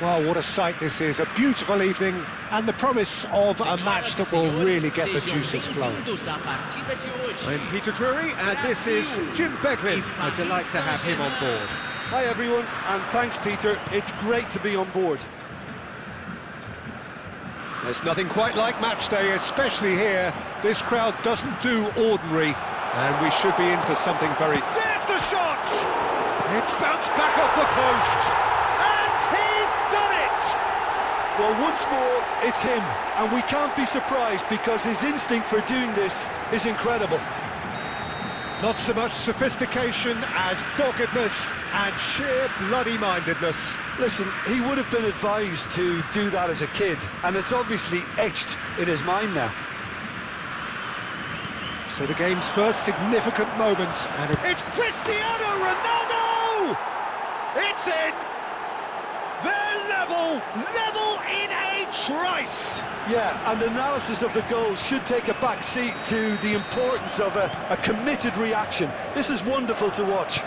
Well, what a sight this is, a beautiful evening and the promise of a match that will really get the juices flowing. I'm Peter Drury and this is Jim Beglin. A delight to have him on board. Hi everyone, and thanks Peter, it's great to be on board. There's nothing quite like match day, especially here. This crowd doesn't do ordinary, and we should be in for something very... There's the shot! It's bounced back off the post! And he's done it! Well, once more, it's him, and we can't be surprised because his instinct for doing this is incredible. Not so much sophistication as doggedness and sheer bloody-mindedness. Listen, he would have been advised to do that as a kid, and it's obviously etched in his mind now. So the game's first significant moment, and It's Cristiano Ronaldo! It's in! They're level in a trice! Yeah, and analysis of the goal should take a back seat to the importance of a committed reaction. This is wonderful to watch.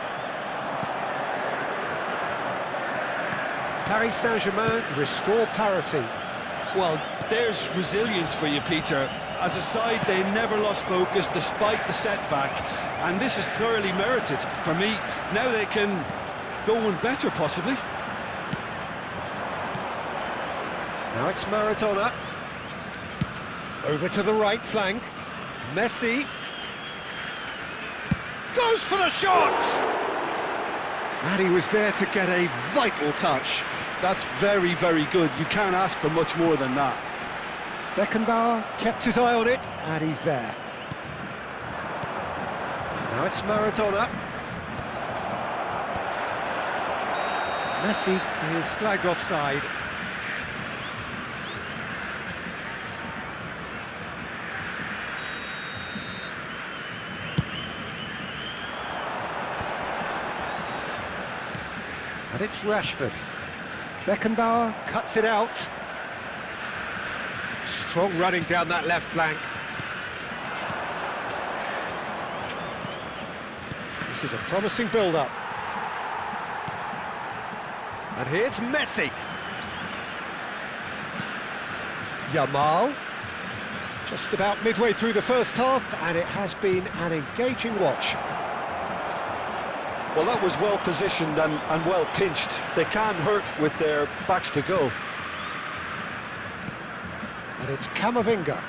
Paris Saint-Germain restore parity. Well, there's resilience for you, Peter. As a side, they never lost focus despite the setback, and this is thoroughly merited. For me, now they can go one better, possibly. Now it's Maradona. Over to the right flank. Messi. Goes for the shot! And he was there to get a vital touch. That's very, very good. You can't ask for much more than that. Beckenbauer kept his eye on it, and he's there. Now it's Maradona. Messi is flagged offside. And it's Rashford. Beckenbauer cuts it out. Strong running down that left flank. This is a promising build-up. And here's Messi. Yamal. Just about midway through the first half, and it has been an engaging watch. Well, that was well positioned and well pinched. They can't hurt with their backs to goal. And it's Camavinga.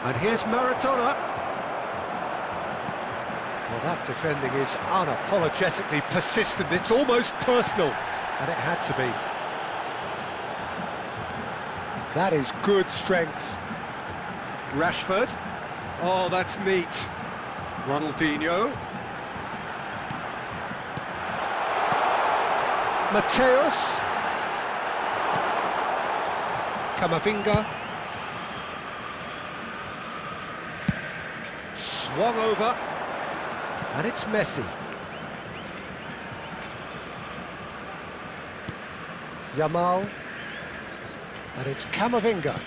And here's Maradona. Well, that defending is unapologetically persistent. It's almost personal. And it had to be. That is good strength. Rashford. Oh, that's neat. Ronaldinho. Mateus. Camavinga. Swung over. And it's Messi. Yamal. And it's Camavinga.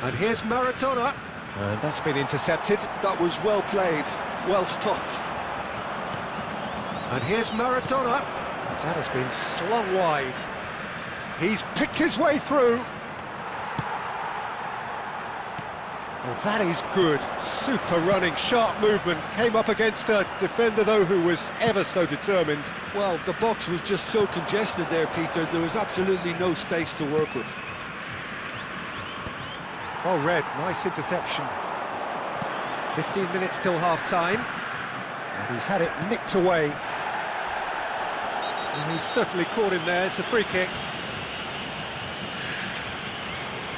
And here's Maradona. And that's been intercepted. That was well played, well stopped. And here's Maradona. That has been slung wide. He's picked his way through. Well, that is good. Super running, sharp movement. Came up against a defender, though, who was ever so determined. Well, the box was just so congested there, Peter. There was absolutely no space to work with. Well read, nice interception. 15 minutes till half-time. And he's had it nicked away. And he's certainly caught him there. It's a free kick.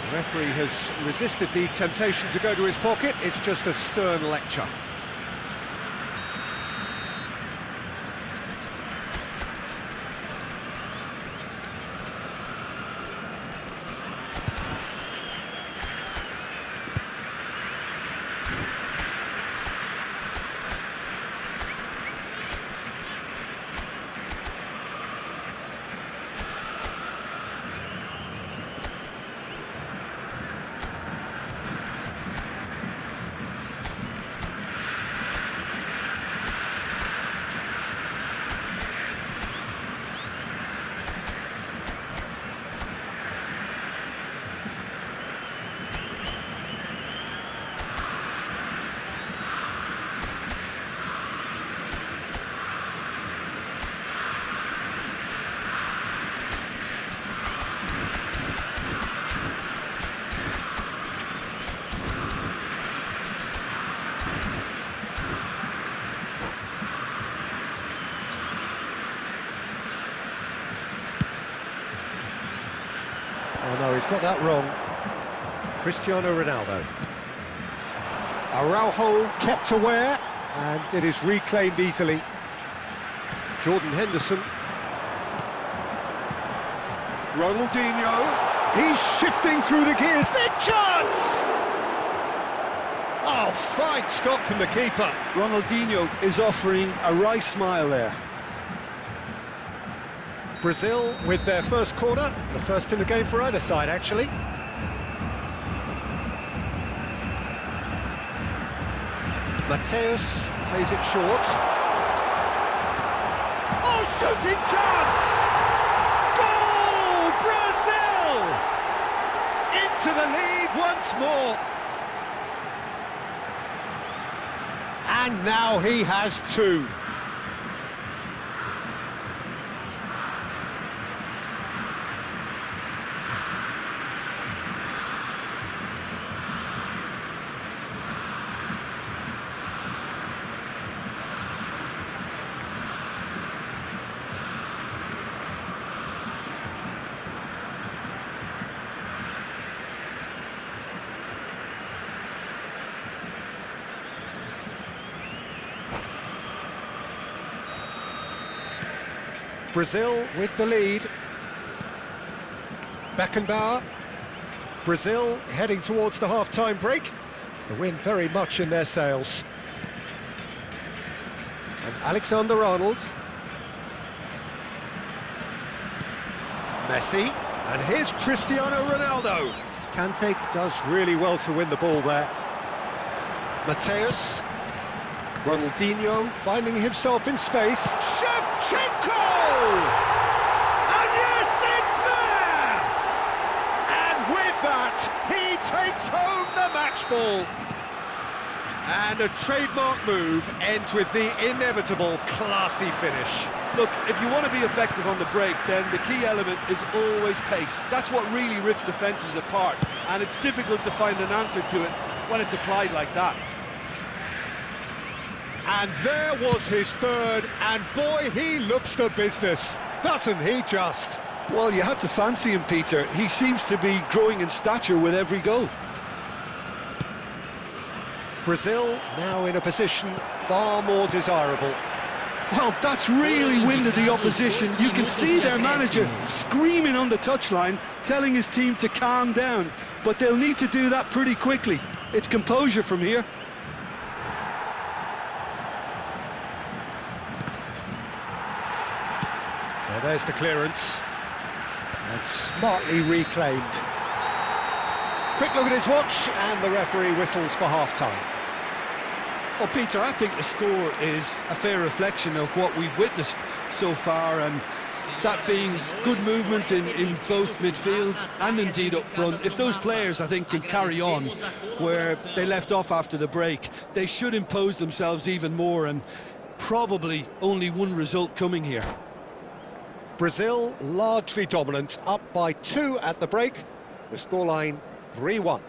The referee has resisted the temptation to go to his pocket. It's just a stern lecture. he's got that wrong. Cristiano Ronaldo. Araujo kept aware, and it is reclaimed easily. Jordan Henderson. Ronaldinho. He's shifting through the gears. Big chance! Oh, fine stop from the keeper. Ronaldinho is offering a wry smile there. Brazil with their first corner, the first in the game for either side, actually. Mateus plays it short. Oh, shooting chance! Goal! Brazil! Into the lead once more. And now he has two. Brazil with the lead. Beckenbauer. Brazil heading towards the half-time break. The wind very much in their sails. And Alexander-Arnold. Messi. And here's Cristiano Ronaldo. Kante does really well to win the ball there. Mateus. Ronaldinho finding himself in space. Shevchenko! And yes, it's there! And with that, he takes home the match ball. And a trademark move ends with the inevitable classy finish. Look, if you want to be effective on the break, then the key element is always pace. That's what really rips defences apart, and it's difficult to find an answer to it when it's applied like that. And there was his third, and boy, he looks the business, doesn't he just? Well, you had to fancy him, Peter. He seems to be growing in stature with every goal. Brazil now in a position far more desirable. Well, that's really winded the opposition. You can see their manager screaming on the touchline, telling his team to calm down. But they'll need to do that pretty quickly. It's composure from here. Well, there's the clearance. And smartly reclaimed. Quick look at his watch, and the referee whistles for half-time. Well, Peter, I think the score is a fair reflection of what we've witnessed so far, and that being good movement in both midfield and indeed up front. If those players, I think, can carry on where they left off after the break, they should impose themselves even more, and probably only one result coming here. Brazil largely dominant, up by 2 at the break. The scoreline 3-1.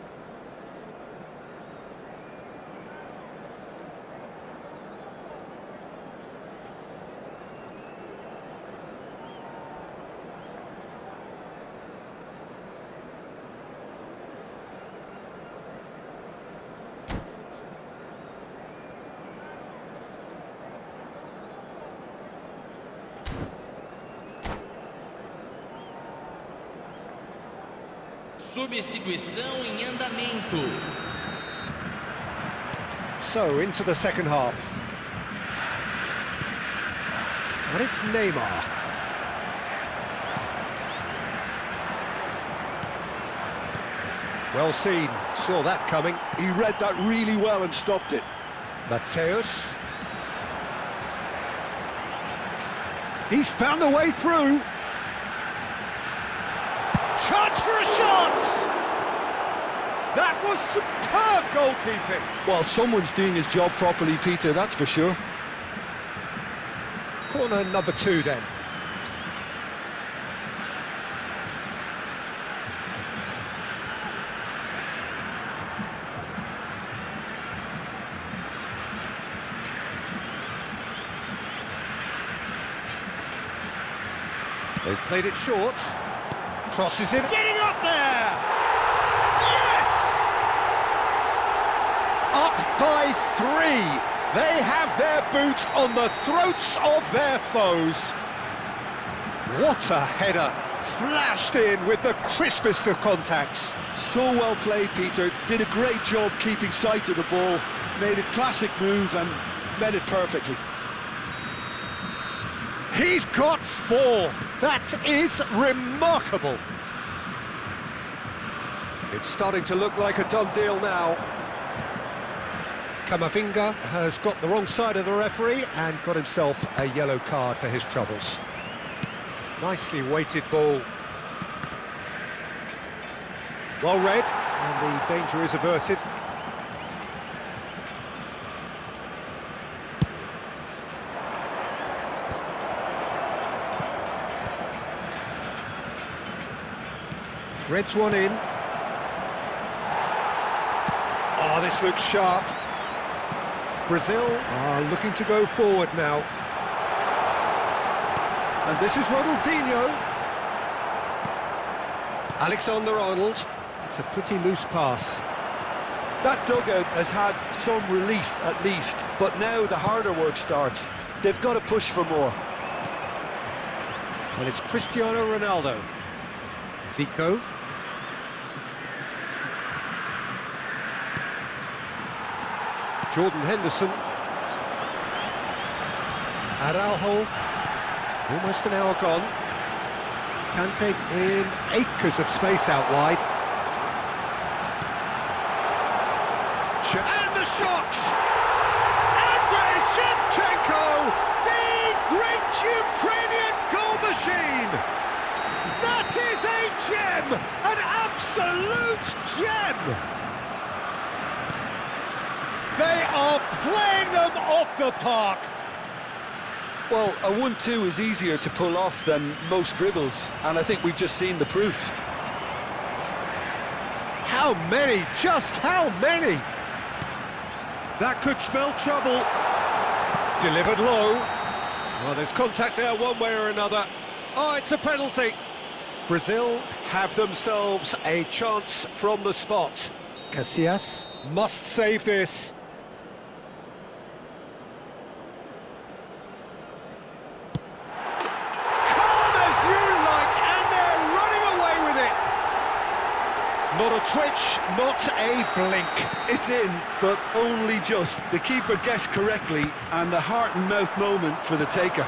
Substituição em andamento. So, into the second half. And it's Neymar. Well seen, saw that coming. He read that really well and stopped it. Mateus. He's found a way through. Chance for a shot! That was superb goalkeeping. Well, someone's doing his job properly, Peter, that's for sure. Corner number 2 then. They've played it short. Crosses in, getting up up there! Yes! Up by 3. They have their boots on the throats of their foes. What a header! Flashed in with the crispest of contacts. So well played, Peter. Did a great job keeping sight of the ball. Made a classic move and met it perfectly. He's got 4. That is remarkable. It's starting to look like a done deal now. Camavinga has got the wrong side of the referee and got himself a yellow card for his troubles. Nicely weighted ball. Well read, and the danger is averted. Threads one in. Oh, this looks sharp. Brazil are looking to go forward now. And this is Ronaldinho. Alexander-Arnold. It's a pretty loose pass. That dugout has had some relief at least, but now the harder work starts. They've got to push for more. And it's Cristiano Ronaldo. Zico. Jordan Henderson. Araujo. Almost an hour gone. Kante in acres of space out wide. And the shot! Andrei Shevchenko, the great Ukrainian goal machine! That is a gem! An absolute gem! They are playing them off the park! Well, a 1-2 is easier to pull off than most dribbles, and I think we've just seen the proof. How many? Just how many? That could spell trouble. Delivered low. Well, there's contact there one way or another. Oh, it's a penalty. Brazil have themselves a chance from the spot. Casillas must save this. Not a twitch, not a blink. It's in, but only just. The keeper guessed correctly, and a heart and mouth moment for the taker.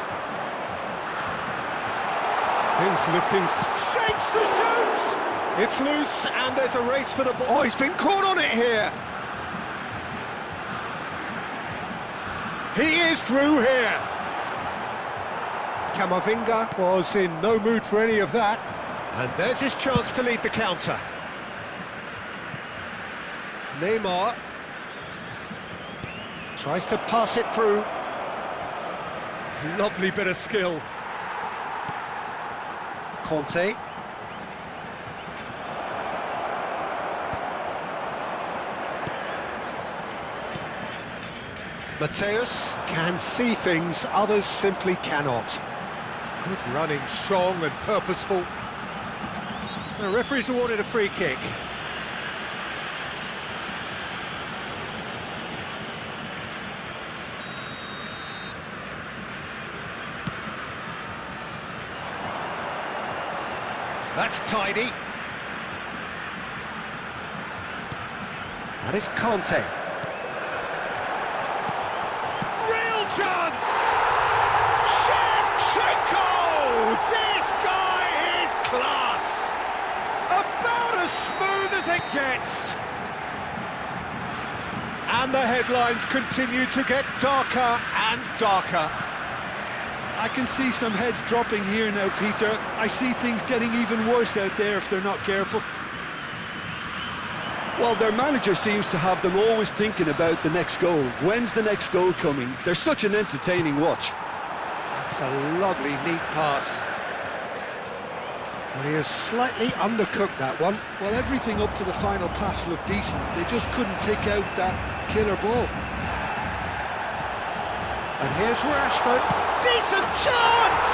Things looking shapes to shoot. It's loose, and there's a race for the ball. Oh, he's been caught on it here. He is through here. Camavinga was in no mood for any of that. And there's his chance to lead the counter. Neymar tries to pass it through. Lovely bit of skill. Conte. Mateus can see things others simply cannot. Good running, strong and purposeful. The referee's awarded a free kick. That's tidy. That is Conte. Real chance! Shevchenko! This guy is class! About as smooth as it gets. And the headlines continue to get darker and darker. I can see some heads dropping here now, Peter. I see things getting even worse out there if they're not careful. Well, their manager seems to have them always thinking about the next goal. When's the next goal coming? They're such an entertaining watch. That's a lovely, neat pass. And he has slightly undercooked that one. Well, everything up to the final pass looked decent. They just couldn't pick out that killer ball. And here's Rashford. Decent chance!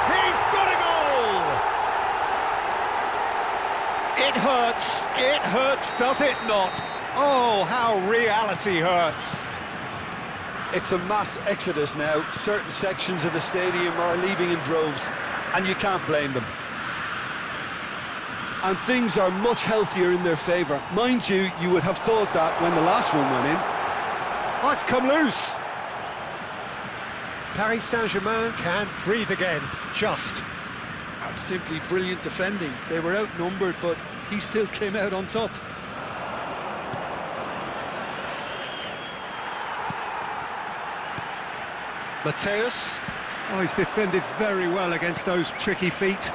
He's got a goal! It hurts, does it not? Oh, how reality hurts. It's a mass exodus now. Certain sections of the stadium are leaving in droves, and you can't blame them. And things are much healthier in their favour. Mind you, you would have thought that when the last one went in. Oh, it's come loose. Paris Saint-Germain can breathe again, just. That's simply brilliant defending. They were outnumbered, but he still came out on top. Mateus. Oh, he's defended very well against those tricky feet.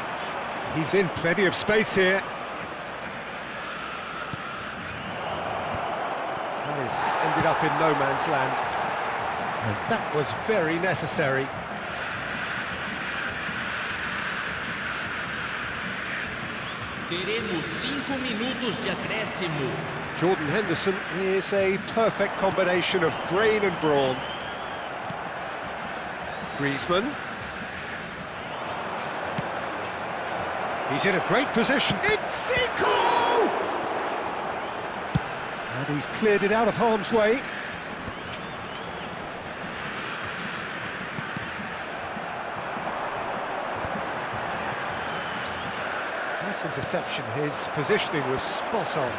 He's in plenty of space here. That has ended up in no man's land. And that was very necessary. Teremos 5 minutos de acréscimo. Jordan Henderson is a perfect combination of brain and brawn. Griezmann. He's in a great position. It's Zico! And he's cleared it out of harm's way. Nice interception. His positioning was spot on.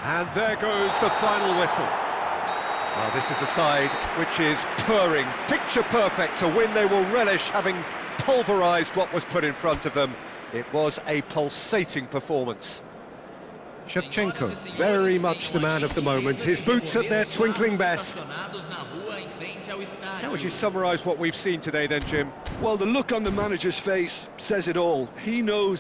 And there goes the final whistle. Well, this is a side which is purring, picture perfect to win. They will relish having pulverised what was put in front of them. It was a pulsating performance. Shevchenko, very much the man of the moment. His boots at their twinkling best. How would you summarise what we've seen today then, Jim? Well, the look on the manager's face says it all. He knows